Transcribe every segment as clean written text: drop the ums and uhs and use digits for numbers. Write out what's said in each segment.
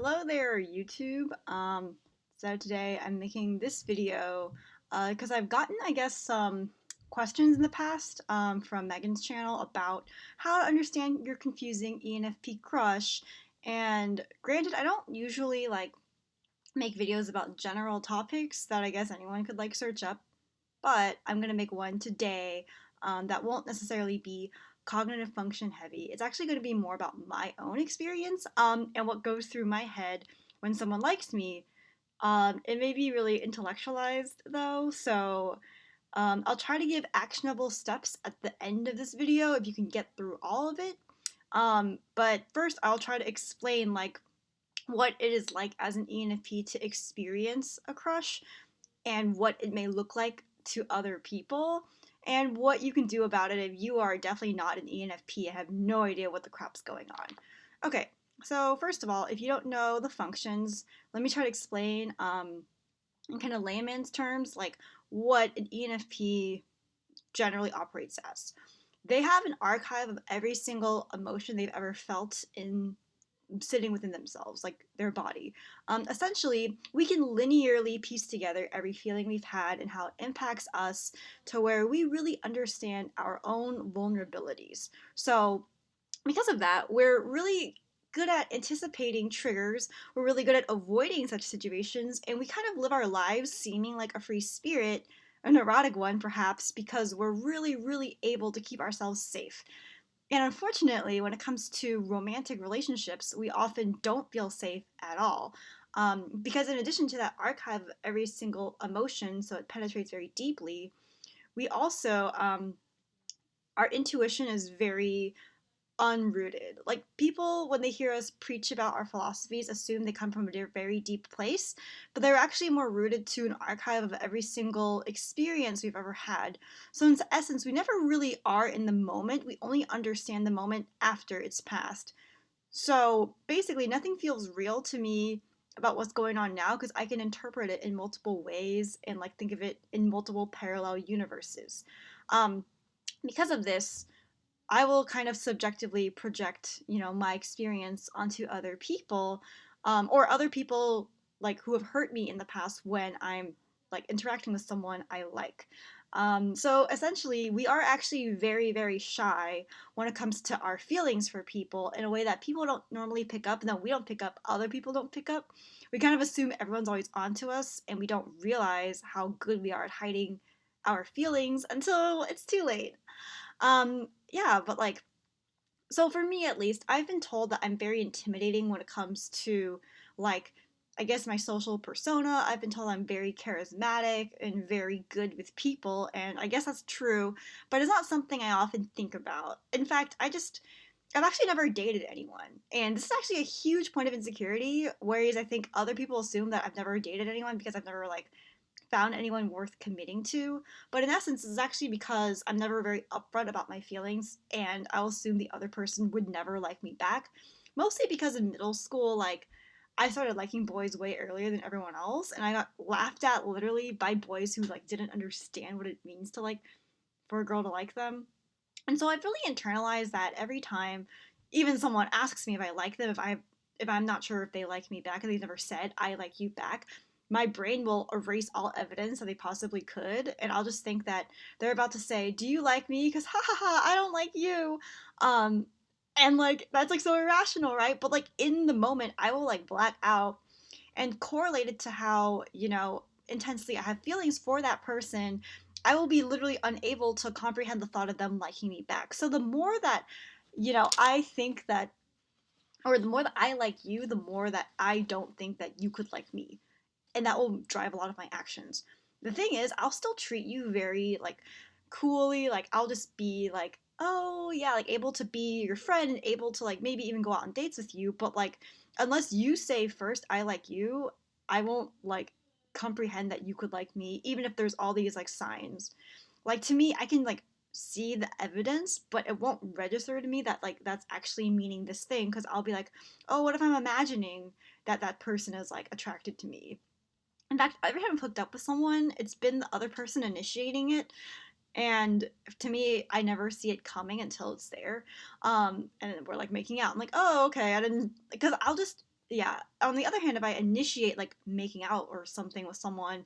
Hello there, YouTube. So today I'm making this video because I've gotten, I guess, some questions in the past from Megan's channel about how to understand your confusing ENFP crush. And granted, I don't usually make videos about general topics that I guess anyone could search up, but I'm gonna make one today that won't necessarily be cognitive function heavy. It's actually going to be more about my own experience and what goes through my head when someone likes me. It may be really intellectualized though, so I'll try to give actionable steps at the end of this video if you can get through all of it. But first, I'll try to explain what it is like as an ENFP to experience a crush and what it may look like to other people and what you can do about it if you are definitely not an ENFP and have no idea what the crap's going on. Okay, so first of all, if you don't know the functions, let me try to explain in kind of layman's terms what an ENFP generally operates as. They have an archive of every single emotion they've ever felt in sitting within themselves, like their body. Essentially, we can linearly piece together every feeling we've had and how it impacts us to where we really understand our own vulnerabilities. So, because of that, we're really good at anticipating triggers, we're really good at avoiding such situations, and we kind of live our lives seeming like a free spirit, a neurotic one perhaps, because we're really, really able to keep ourselves safe. And unfortunately, when it comes to romantic relationships, we often don't feel safe at all. Because in addition to that archive of every single emotion, so it penetrates very deeply, we also, our intuition is very unrooted. Like people, when they hear us preach about our philosophies, assume they come from a very deep place, but they're actually more rooted to an archive of every single experience we've ever had. So, in essence, we never really are in the moment, we only understand the moment after it's passed. So, basically, nothing feels real to me about what's going on now because I can interpret it in multiple ways and think of it in multiple parallel universes. Um, because of this, I will kind of subjectively project, my experience onto other people, or other people who have hurt me in the past when I'm interacting with someone I like. So essentially, we are actually very, very shy when it comes to our feelings for people in a way that people don't normally pick up. No, we don't pick up, other people don't pick up. We kind of assume everyone's always onto us, and we don't realize how good we are at hiding our feelings until it's too late. Yeah, but so for me at least, I've been told that I'm very intimidating when it comes to like I guess my social persona. I've been told I'm very charismatic and very good with people, and I guess that's true, but it's not something I often think about. In fact, I've actually never dated anyone, and this is actually a huge point of insecurity, whereas I think other people assume that I've never dated anyone because I've never found anyone worth committing to. But in essence, it's actually because I'm never very upfront about my feelings, and I'll assume the other person would never like me back. Mostly because in middle school, I started liking boys way earlier than everyone else, and I got laughed at literally by boys who didn't understand what it means to for a girl to like them. And so I've really internalized that every time even someone asks me if I like them, if I'm not sure if they like me back and they've never said I like you back, my brain will erase all evidence that they possibly could, and I'll just think that they're about to say, "Do you like me?" Because ha ha ha, I don't like you. Um, and that's so irrational, right? But in the moment, I will black out and correlate it to how intensely I have feelings for that person. I will be literally unable to comprehend the thought of them liking me back. So the more that I think that, or the more that I like you, the more that I don't think that you could like me, and that will drive a lot of my actions. The thing is, I'll still treat you very coolly. I'll just be oh yeah, able to be your friend and able to maybe even go out on dates with you. But unless you say first I like you, I won't comprehend that you could like me, even if there's all these signs. To me, I can see the evidence, but it won't register to me that that's actually meaning this thing, because I'll be oh, what if I'm imagining that that person is attracted to me? In fact, every time I've hooked up with someone, it's been the other person initiating it. And to me, I never see it coming until it's there. And we're making out. I'm oh, okay. I didn't, because I'll just yeah, on the other hand, if I initiate like making out or something with someone,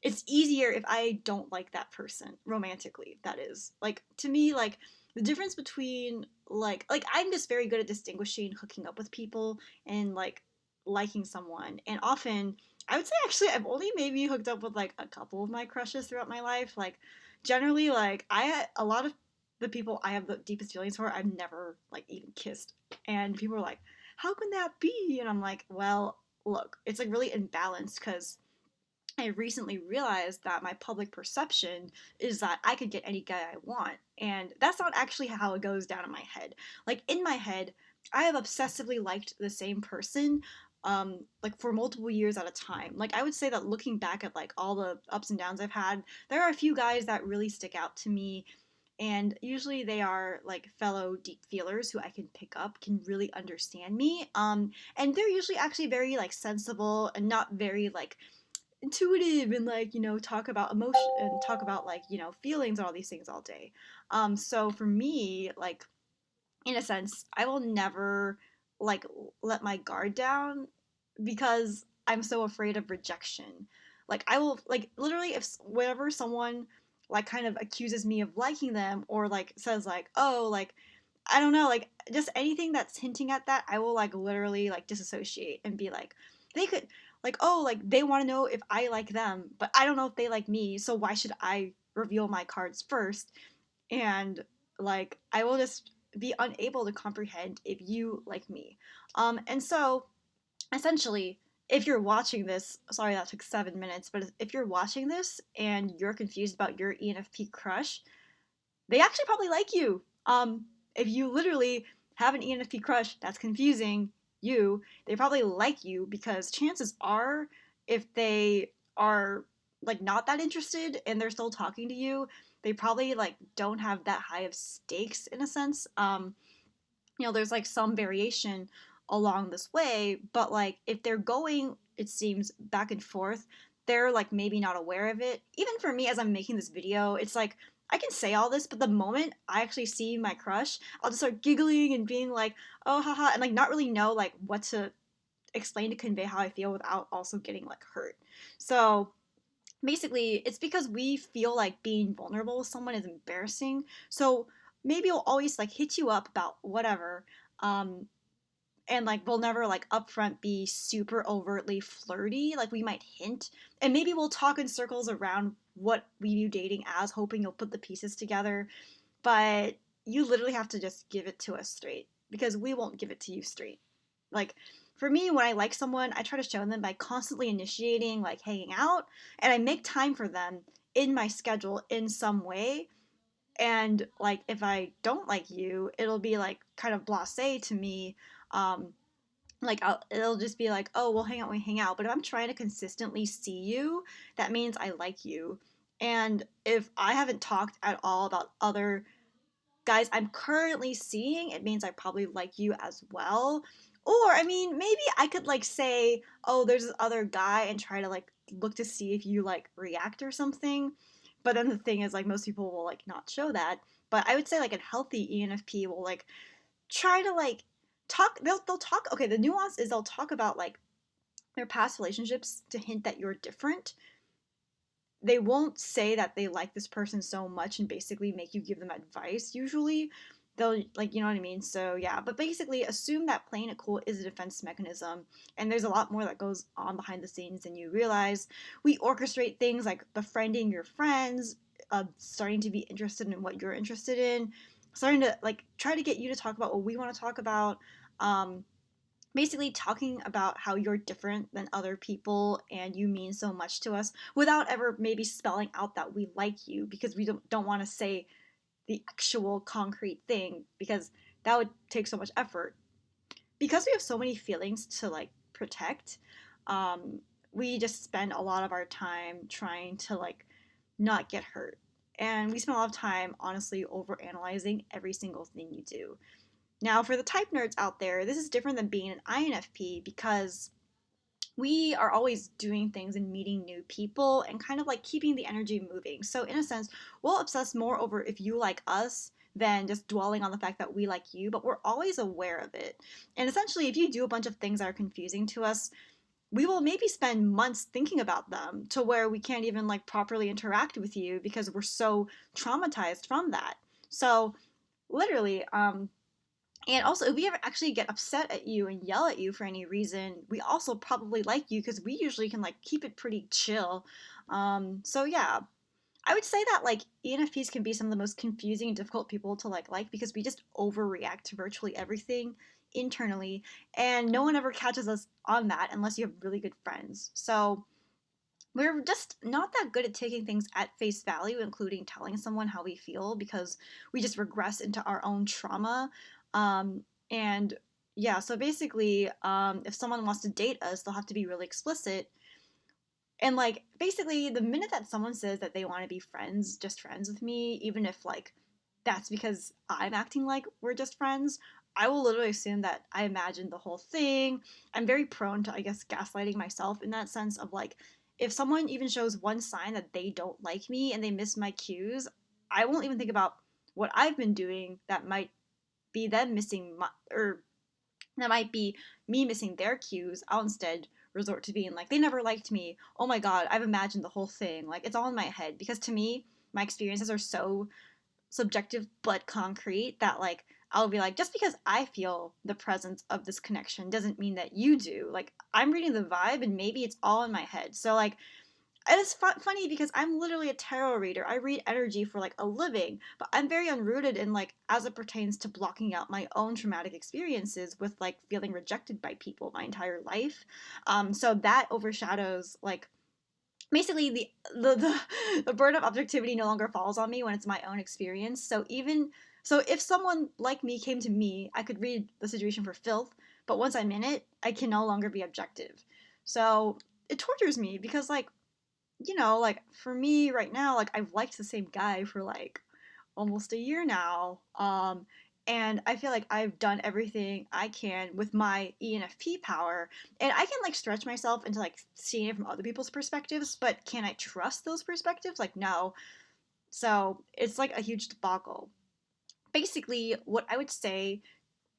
it's easier if I don't like that person romantically. That is like, to me, like the difference between like I'm just very good at distinguishing hooking up with people and like liking someone. And often I would say actually I've only maybe hooked up with like a couple of my crushes throughout my life. Like generally, like a lot of the people I have the deepest feelings for, I've never like even kissed. And people are like, how can that be? And I'm like, well, look, it's like really imbalanced because I recently realized that my public perception is that I could get any guy I want. And that's not actually how it goes down in my head. Like, in my head, I have obsessively liked the same person, like, for multiple years at a time. Like, I would say that looking back at, like, all the ups and downs I've had, there are a few guys that really stick out to me. And usually they are like fellow deep feelers who I can pick up, can really understand me. And they're usually actually very like sensible and not very like intuitive and like talk about emotion and talk about like feelings and all these things all day. So for me, like in a sense, I will never like let my guard down because I'm so afraid of rejection. Like I will like literally if whenever someone like kind of accuses me of liking them or like says like, oh, like I don't know, like just anything that's hinting at that, I will like literally like disassociate and be like, they could like, oh, like they want to know if I like them, but I don't know if they like me, so why should I reveal my cards first? And like I will just be unable to comprehend if you like me. And so essentially, if you're watching this, sorry that took 7 minutes, but if you're watching this and you're confused about your ENFP crush, they actually probably like you. If you literally have an ENFP crush that's confusing you, they probably like you because chances are, if they are like not that interested and they're still talking to you, they probably like don't have that high of stakes in a sense. There's like some variation along this way, but like if they're going, it seems back and forth, they're like maybe not aware of it. Even for me, as I'm making this video, it's like I can say all this, but the moment I actually see my crush, I'll just start giggling and being like, oh, haha, and like not really know like what to explain to convey how I feel without also getting like hurt. So basically, it's because we feel like being vulnerable with someone is embarrassing. So maybe we'll always like hit you up about whatever. Um, and like we'll never like upfront be super overtly flirty. Like we might hint, and maybe we'll talk in circles around what we view dating as, hoping you'll put the pieces together. But you literally have to just give it to us straight because we won't give it to you straight. Like for me, when I like someone, I try to show them by constantly initiating, like hanging out, and I make time for them in my schedule in some way. And like if I don't like you, it'll be like kind of blasé to me. Um, it'll just be like, oh, we'll hang out when we hang out. But if I'm trying to consistently see you, that means I like you. And if I haven't talked at all about other guys I'm currently seeing, it means I probably like you as well. Or, I mean, maybe I could like say, oh, there's this other guy and try to like look to see if you like react or something. But then the thing is, like, most people will like not show that. But I would say like a healthy ENFP will like try to like talk. They'll talk. Okay, the nuance is they'll talk about like their past relationships to hint that you're different. They won't say that they like this person so much and basically make you give them advice usually. They'll like, you know what I mean? So yeah, but basically assume that playing it cool is a defense mechanism, and there's a lot more that goes on behind the scenes than you realize. We orchestrate things like befriending your friends, starting to be interested in what you're interested in, starting to like try to get you to talk about what we want to talk about. um, Basically talking about how you're different than other people and you mean so much to us without ever maybe spelling out that we like you, because we don't want to say the actual concrete thing because that would take so much effort. Because we have so many feelings to like protect, um, we just spend a lot of our time trying to like not get hurt, and we spend a lot of time honestly over analyzing every single thing you do. Now, for the type nerds out there, this is different than being an INFP because we are always doing things and meeting new people and kind of like keeping the energy moving. So, in a sense, we'll obsess more over if you like us than just dwelling on the fact that we like you, but we're always aware of it. And essentially, if you do a bunch of things that are confusing to us, we will maybe spend months thinking about them to where we can't even like properly interact with you because we're so traumatized from that. So literally, and also, if we ever actually get upset at you and yell at you for any reason, we also probably like you because we usually can like keep it pretty chill. So yeah, I would say that like ENFPs can be some of the most confusing and difficult people to like because we just overreact to virtually everything internally, and no one ever catches us on that unless you have really good friends. So we're just not that good at taking things at face value, including telling someone how we feel, because we just regress into our own trauma. And yeah, so basically, if someone wants to date us, they'll have to be really explicit. And like, basically, the minute that someone says that they want to be friends, just friends with me, even if like that's because I'm acting like we're just friends, I will literally assume that I imagined the whole thing. I'm very prone to, I guess, gaslighting myself in that sense of like, if someone even shows one sign that they don't like me and they miss my cues, I won't even think about what I've been doing that might be them missing my, or that might be me missing their cues. I'll instead resort to being like, they never liked me. Oh my God, I've imagined the whole thing. Like, it's all in my head. Because to me, my experiences are so subjective but concrete that like I'll be like, just because I feel the presence of this connection doesn't mean that you do. Like, I'm reading the vibe and maybe it's all in my head. So like, it's funny because I'm literally a tarot reader. I read energy for like a living, but I'm very unrooted in like as it pertains to blocking out my own traumatic experiences with like feeling rejected by people my entire life. So that overshadows like basically the burden of objectivity no longer falls on me when it's my own experience. So if someone like me came to me, I could read the situation for filth, but once I'm in it, I can no longer be objective. So it tortures me because like, like for me right now, like I've liked the same guy for like almost a year now. And I feel like I've done everything I can with my ENFP power, and I can like stretch myself into like seeing it from other people's perspectives, but can I trust those perspectives? Like, no. So it's like a huge debacle. Basically, what I would say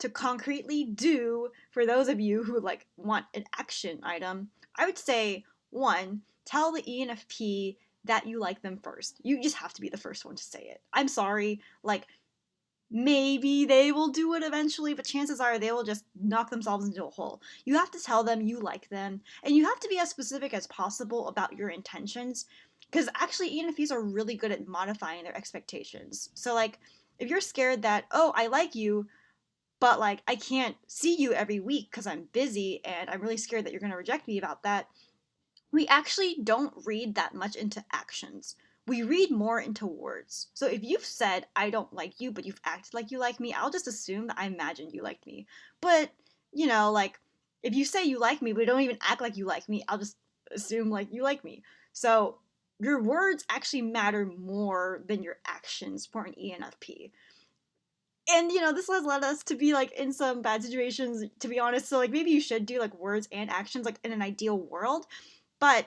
to concretely do for those of you who like want an action item, I would say one, tell the ENFP that you like them first. You just have to be the first one to say it. I'm sorry, like maybe they will do it eventually, but chances are they will just knock themselves into a hole. You have to tell them you like them, and you have to be as specific as possible about your intentions, because actually ENFPs are really good at modifying their expectations. So like if you're scared that, oh, I like you, but like I can't see you every week because I'm busy and I'm really scared that you're going to reject me about that, we actually don't read that much into actions. We read more into words. So if you've said I don't like you but you've acted like you like me, I'll just assume that I imagined you liked me. But like if you say you like me but don't even act like you like me, I'll just assume like you like me. So your words actually matter more than your actions for an ENFP. And this has led us to be like in some bad situations, to be honest. So like maybe you should do like words and actions like in an ideal world, but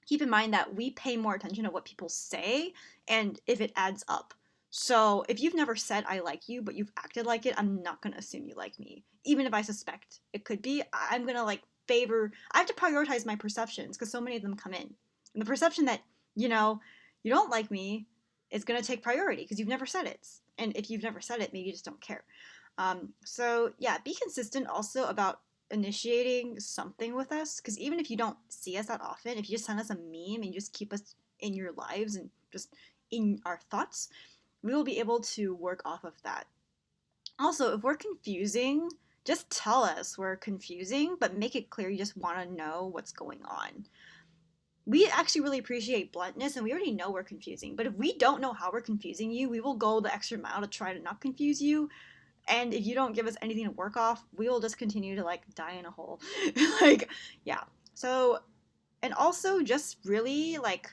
keep in mind that we pay more attention to what people say and if it adds up. So if you've never said I like you but you've acted like it, I'm not going to assume you like me, even if I suspect it could be. I'm going to like I have to prioritize my perceptions because so many of them come in, and the perception that you don't like me is going to take priority because you've never said it. And if you've never said it, maybe you just don't care. So yeah, be consistent also about initiating something with us, because even if you don't see us that often, if you just send us a meme and you just keep us in your lives and just in our thoughts, we will be able to work off of that. Also, if we're confusing, just tell us we're confusing, but make it clear you just want to know what's going on. We actually really appreciate bluntness, and we already know we're confusing, but if we don't know how we're confusing you, we will go the extra mile to try to not confuse you. And if you don't give us anything to work off, we will just continue to like die in a hole. Like, yeah. So, and also just really like,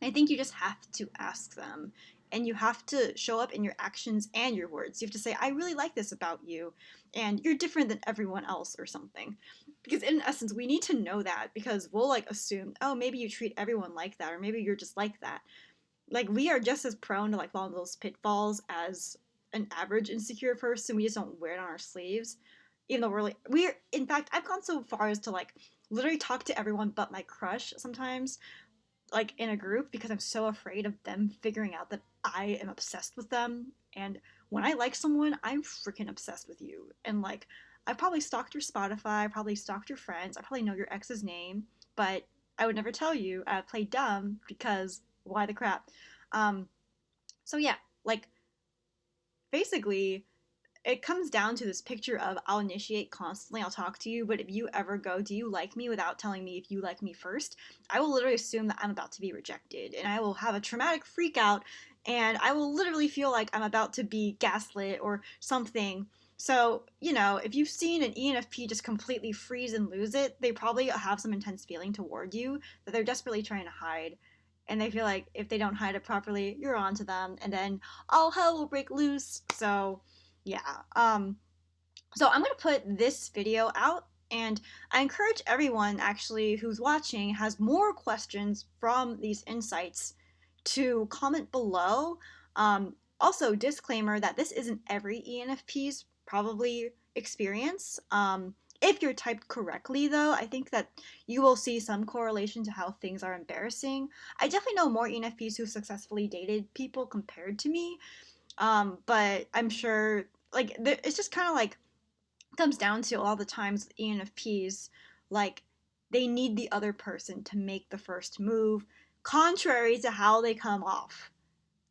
I think you just have to ask them, and you have to show up in your actions and your words. You have to say, I really like this about you, and you're different than everyone else, or something. Because in essence, we need to know that, because we'll like assume, oh, maybe you treat everyone like that, or maybe you're just like that. like we are just as prone to like fall into those pitfalls as an average insecure person. We just don't wear it on our sleeves. Even though we're in fact, I've gone so far as to like literally talk to everyone but my crush sometimes, like in a group, because I'm so afraid of them figuring out that I am obsessed with them. And when I like someone, I'm freaking obsessed with you. And like, I probably stalked your Spotify, I probably stalked your friends, I probably know your ex's name, but I would never tell you. I play dumb because why the crap? Um, so yeah, like basically, it comes down to this picture of I'll initiate constantly, I'll talk to you, but if you ever go, do you like me without telling me if you like me first, I will literally assume that I'm about to be rejected and I will have a traumatic freak out and I will literally feel like I'm about to be gaslit or something. So, if you've seen an ENFP just completely freeze and lose it, they probably have some intense feeling toward you that they're desperately trying to hide. And they feel like if they don't hide it properly, you're onto them, and then all hell will break loose. So, yeah. So I'm going to put this video out, and I encourage everyone actually who's watching has more questions from these insights to comment below. Also, disclaimer that this isn't every ENFP's probably experience. If you're typed correctly, though, I think that you will see some correlation to how things are embarrassing. I definitely know more ENFPs who successfully dated people compared to me, but I'm sure like it's just kind of like comes down to all the times ENFPs like they need the other person to make the first move, contrary to how they come off.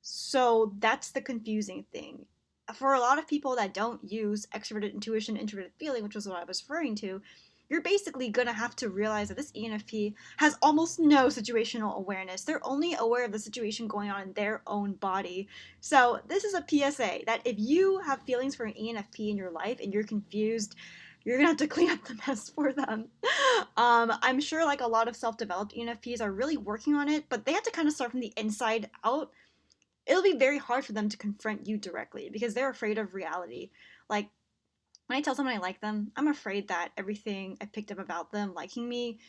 So that's the confusing thing. For a lot of people that don't use extroverted intuition, introverted feeling, which was what I was referring to, you're basically gonna have to realize that this ENFP has almost no situational awareness. They're only aware of the situation going on in their own body. So, this is a PSA that if you have feelings for an ENFP in your life and you're confused, you're gonna have to clean up the mess for them. I'm sure like a lot of self-developed ENFPs are really working on it, but they have to kind of start from the inside out. It'll be very hard for them to confront you directly because they're afraid of reality. Like when I tell someone I like them, I'm afraid that everything I picked up about them liking me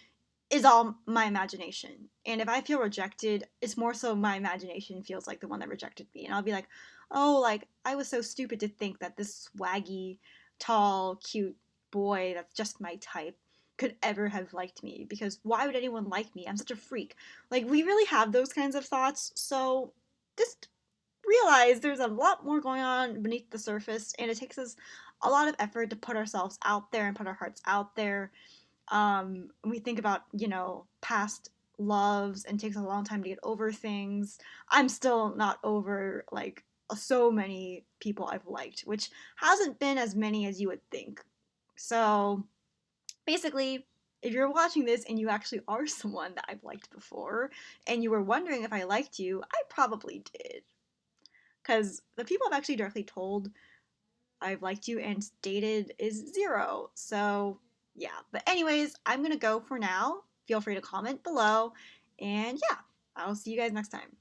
is all my imagination. And if I feel rejected, it's more so my imagination feels like the one that rejected me. And I'll be like, oh, like I was so stupid to think that this swaggy, tall, cute boy that's just my type could ever have liked me, because why would anyone like me? I'm such a freak. Like we really have those kinds of thoughts. So just realize there's a lot more going on beneath the surface, and it takes us a lot of effort to put ourselves out there and put our hearts out there. We think about, past loves, and it takes a long time to get over things. I'm still not over, like, so many people I've liked, which hasn't been as many as you would think. So, basically, if you're watching this and you actually are someone that I've liked before, and you were wondering if I liked you, I probably did. Because the people I've actually directly told I've liked you and dated is 0. So, yeah. But, anyways, I'm going to go for now. Feel free to comment below. And, yeah, I'll see you guys next time.